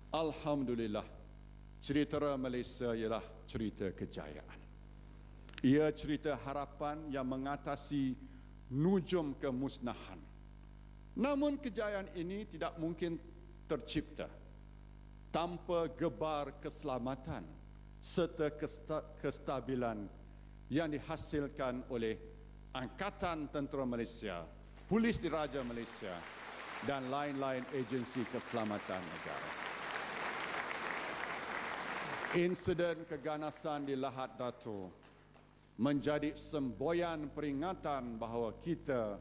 Alhamdulillah, cerita Malaysia ialah cerita kejayaan. Ia cerita harapan yang mengatasi nujum kemusnahan. Namun kejayaan ini tidak mungkin tercipta tanpa gebar keselamatan serta kestabilan yang dihasilkan oleh Angkatan Tentera Malaysia, Polis Diraja Malaysia dan lain-lain agensi keselamatan negara. Insiden keganasan di Lahad Datu menjadi semboyan peringatan bahawa kita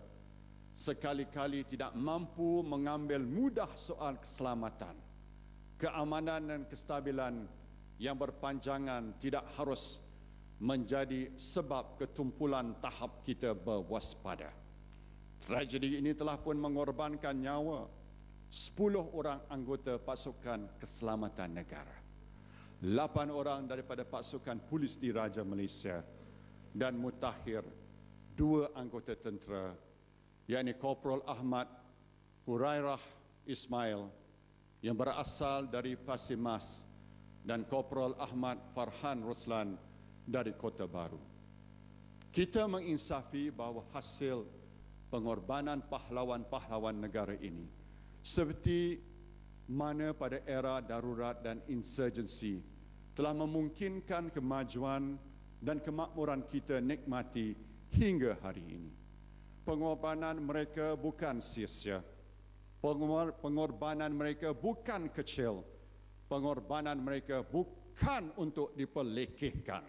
sekali-kali tidak mampu mengambil mudah soal keselamatan, keamanan dan kestabilan yang berpanjangan tidak harus menjadi sebab ketumpulan tahap kita berwaspada. Tragedi ini telah pun mengorbankan nyawa 10 orang anggota pasukan keselamatan negara, 8 orang daripada pasukan Polis Diraja Malaysia dan mutakhir 2 anggota tentera, yakni Korporal Ahmad Hurairah Ismail yang berasal dari Pasir Mas dan Korporal Ahmad Farhan Ruslan dari Kota Baru. Kita menginsafi bahawa hasil pengorbanan pahlawan-pahlawan negara ini seperti mana pada era darurat dan insurgensi telah memungkinkan kemajuan dan kemakmuran kita nikmati hingga hari ini. Pengorbanan mereka bukan sia-sia. Pengorbanan mereka bukan kecil. Pengorbanan mereka bukan untuk diperlekehkan.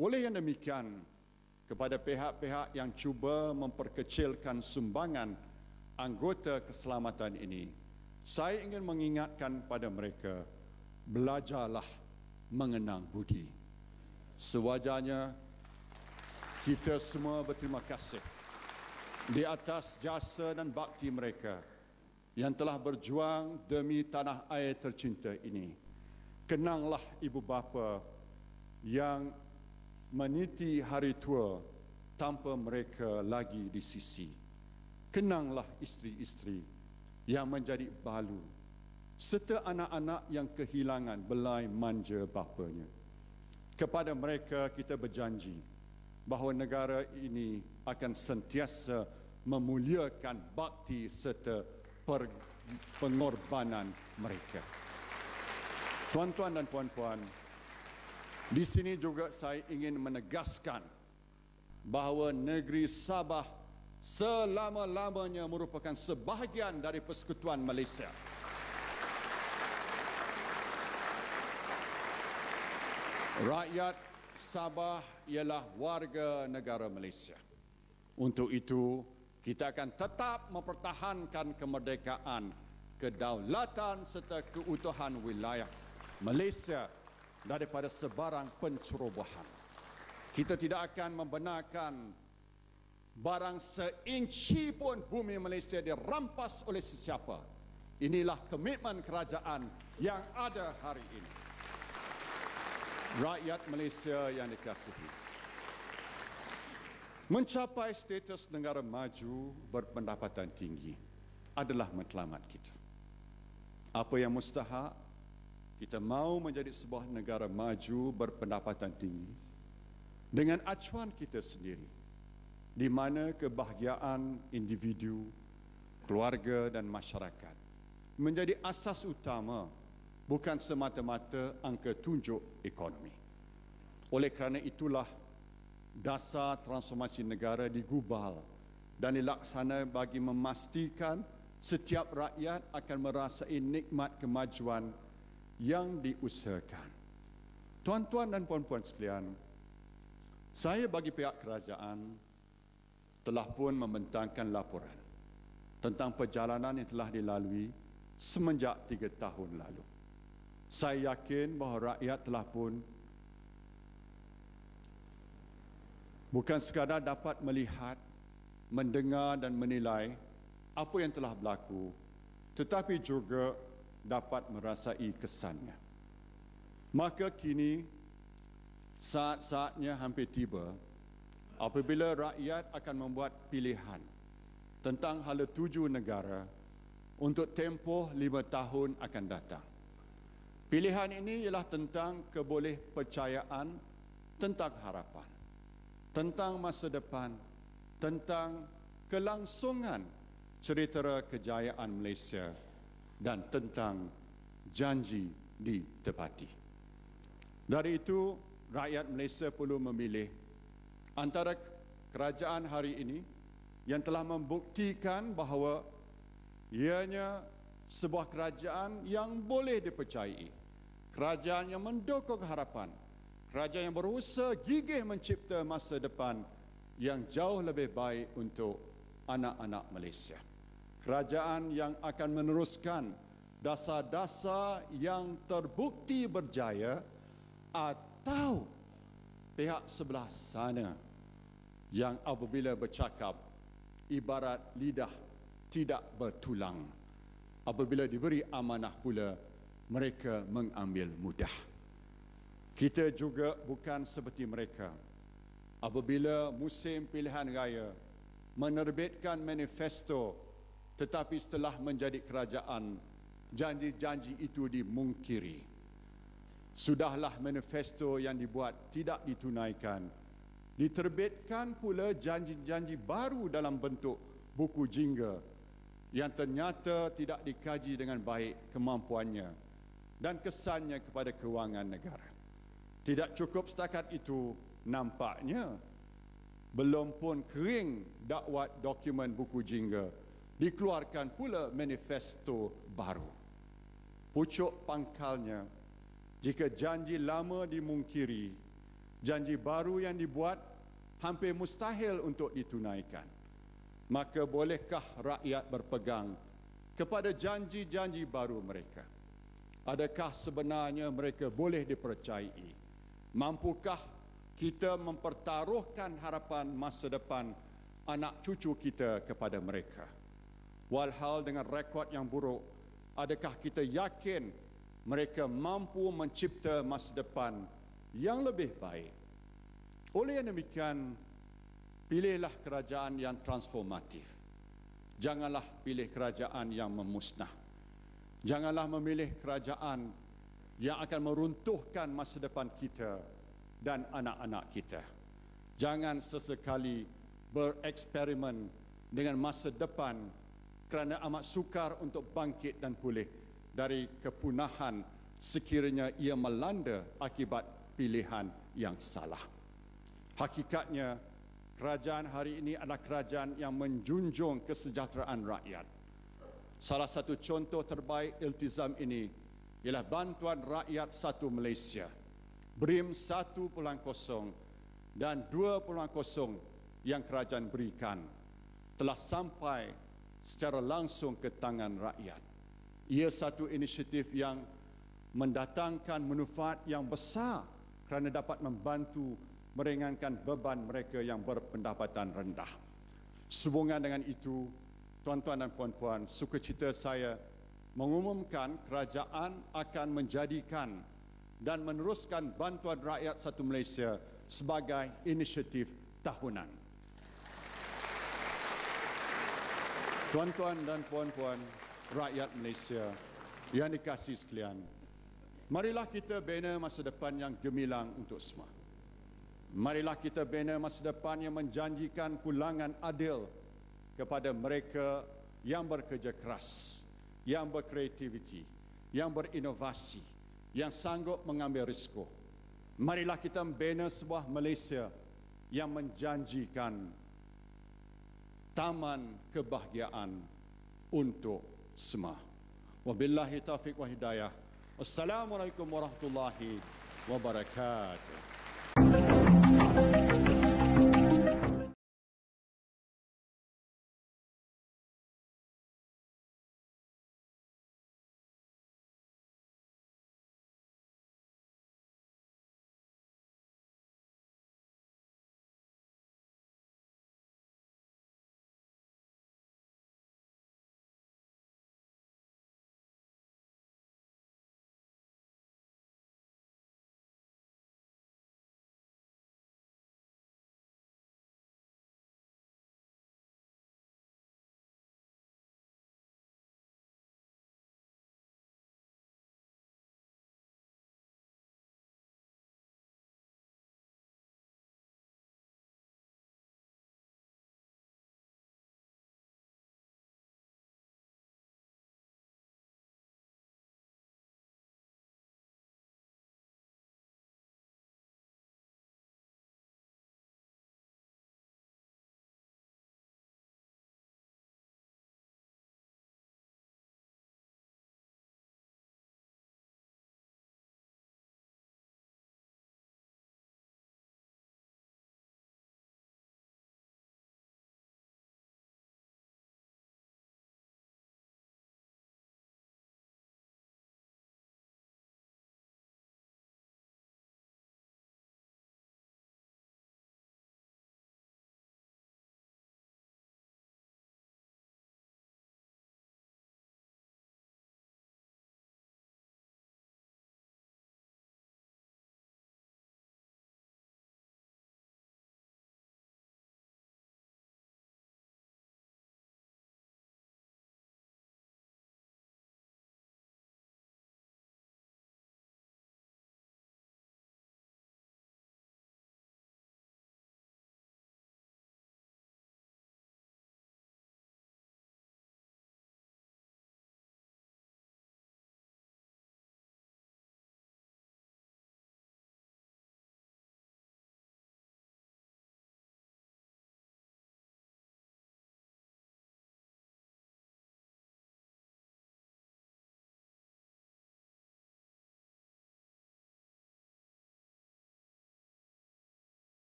Oleh yang demikian, kepada pihak-pihak yang cuba memperkecilkan sumbangan anggota keselamatan ini, saya ingin mengingatkan pada mereka, belajarlah mengenang budi. Sewajarnya kita semua berterima kasih di atas jasa dan bakti mereka yang telah berjuang demi tanah air tercinta ini. Kenanglah ibu bapa yang meniti hari tua tanpa mereka lagi di sisi. Kenanglah isteri-isteri yang menjadi balu serta anak-anak yang kehilangan belai manja bapanya. Kepada mereka kita berjanji bahawa negara ini akan sentiasa memuliakan bakti serta pengorbanan mereka. Tuan-tuan dan puan-puan, di sini juga saya ingin menegaskan bahawa negeri Sabah selama-lamanya merupakan sebahagian dari Persekutuan Malaysia. Rakyat Sabah ialah warga negara Malaysia. Untuk itu, kita akan tetap mempertahankan kemerdekaan, kedaulatan serta keutuhan wilayah Malaysia daripada sebarang pencerobohan. Kita tidak akan membenarkan barang seinci pun bumi Malaysia dirampas oleh sesiapa. Inilah komitmen kerajaan yang ada hari ini. Rakyat Malaysia yang dikasihi, mencapai status negara maju berpendapatan tinggi adalah matlamat kita. Apa yang mustahak, kita mahu menjadi sebuah negara maju berpendapatan tinggi dengan acuan kita sendiri, di mana kebahagiaan individu, keluarga dan masyarakat menjadi asas utama, bukan semata-mata angka tunjuk ekonomi. Oleh kerana itulah dasar transformasi negara digubal dan dilaksana bagi memastikan setiap rakyat akan merasai nikmat kemajuan yang diusahakan. Tuan-tuan dan puan-puan sekalian, saya bagi pihak kerajaan telah pun membentangkan laporan tentang perjalanan yang telah dilalui semenjak 3 tahun lalu. Saya yakin bahawa rakyat telah pun bukan sekadar dapat melihat, mendengar dan menilai apa yang telah berlaku, tetapi juga dapat merasai kesannya. Maka kini saat-saatnya hampir tiba apabila rakyat akan membuat pilihan tentang hala tuju negara untuk tempoh 5 tahun akan datang. Pilihan ini ialah tentang kebolehpercayaan, tentang harapan, tentang masa depan, tentang kelangsungan cerita kejayaan Malaysia dan tentang janji ditepati. Dari itu, rakyat Malaysia perlu memilih antara kerajaan hari ini yang telah membuktikan bahawa ianya sebuah kerajaan yang boleh dipercayai, kerajaan yang mendokong harapan, kerajaan yang berusaha gigih mencipta masa depan yang jauh lebih baik untuk anak-anak Malaysia. Kerajaan yang akan meneruskan dasar-dasar yang terbukti berjaya, atau pihak sebelah sana yang apabila bercakap ibarat lidah tidak bertulang. Apabila diberi amanah pula, mereka mengambil mudah. Kita juga bukan seperti mereka. Apabila musim pilihan raya menerbitkan manifesto, tetapi setelah menjadi kerajaan, janji-janji itu dimungkiri. Sudahlah manifesto yang dibuat tidak ditunaikan. Diterbitkan pula janji-janji baru dalam bentuk buku jingga yang ternyata tidak dikaji dengan baik kemampuannya dan kesannya kepada kewangan negara. Tidak cukup setakat itu, nampaknya belum pun kering dakwat dokumen buku jingga, dikeluarkan pula manifesto baru. Pucuk pangkalnya, jika janji lama dimungkiri, janji baru yang dibuat hampir mustahil untuk ditunaikan. Maka bolehkah rakyat berpegang kepada janji-janji baru mereka? Adakah sebenarnya mereka boleh dipercayai? Mampukah kita mempertaruhkan harapan masa depan anak cucu kita kepada mereka? Walhal dengan rekod yang buruk, adakah kita yakin mereka mampu mencipta masa depan yang lebih baik? Oleh yang demikian, pilihlah kerajaan yang transformatif. Janganlah pilih kerajaan yang memusnah. Janganlah memilih kerajaan yang akan meruntuhkan masa depan kita dan anak-anak kita. Jangan sesekali bereksperimen dengan masa depan kerana amat sukar untuk bangkit dan pulih dari kepunahan sekiranya ia melanda akibat pilihan yang salah. Hakikatnya, kerajaan hari ini adalah kerajaan yang menjunjung kesejahteraan rakyat. Salah satu contoh terbaik iltizam ini ialah bantuan rakyat satu Malaysia, BRIM 1.0 dan 2.0 yang kerajaan berikan telah sampai secara langsung ke tangan rakyat. Ia satu inisiatif yang mendatangkan manfaat yang besar kerana dapat membantu meringankan beban mereka yang berpendapatan rendah. Sehubungan dengan itu, tuan-tuan dan puan-puan, sukacita saya mengumumkan kerajaan akan menjadikan dan meneruskan bantuan rakyat satu Malaysia sebagai inisiatif tahunan. Tuan-tuan dan puan-puan, rakyat Malaysia yang dikasihi sekalian, marilah kita bina masa depan yang gemilang untuk semua. Marilah kita bina masa depan yang menjanjikan pulangan adil kepada mereka yang bekerja keras, yang berkreativiti, yang berinovasi, yang sanggup mengambil risiko. Marilah kita bina sebuah Malaysia yang menjanjikan taman kebahagiaan untuk semua. Wabillahi taufiq wa hidayah. Wassalamualaikum warahmatullahi wabarakatuh.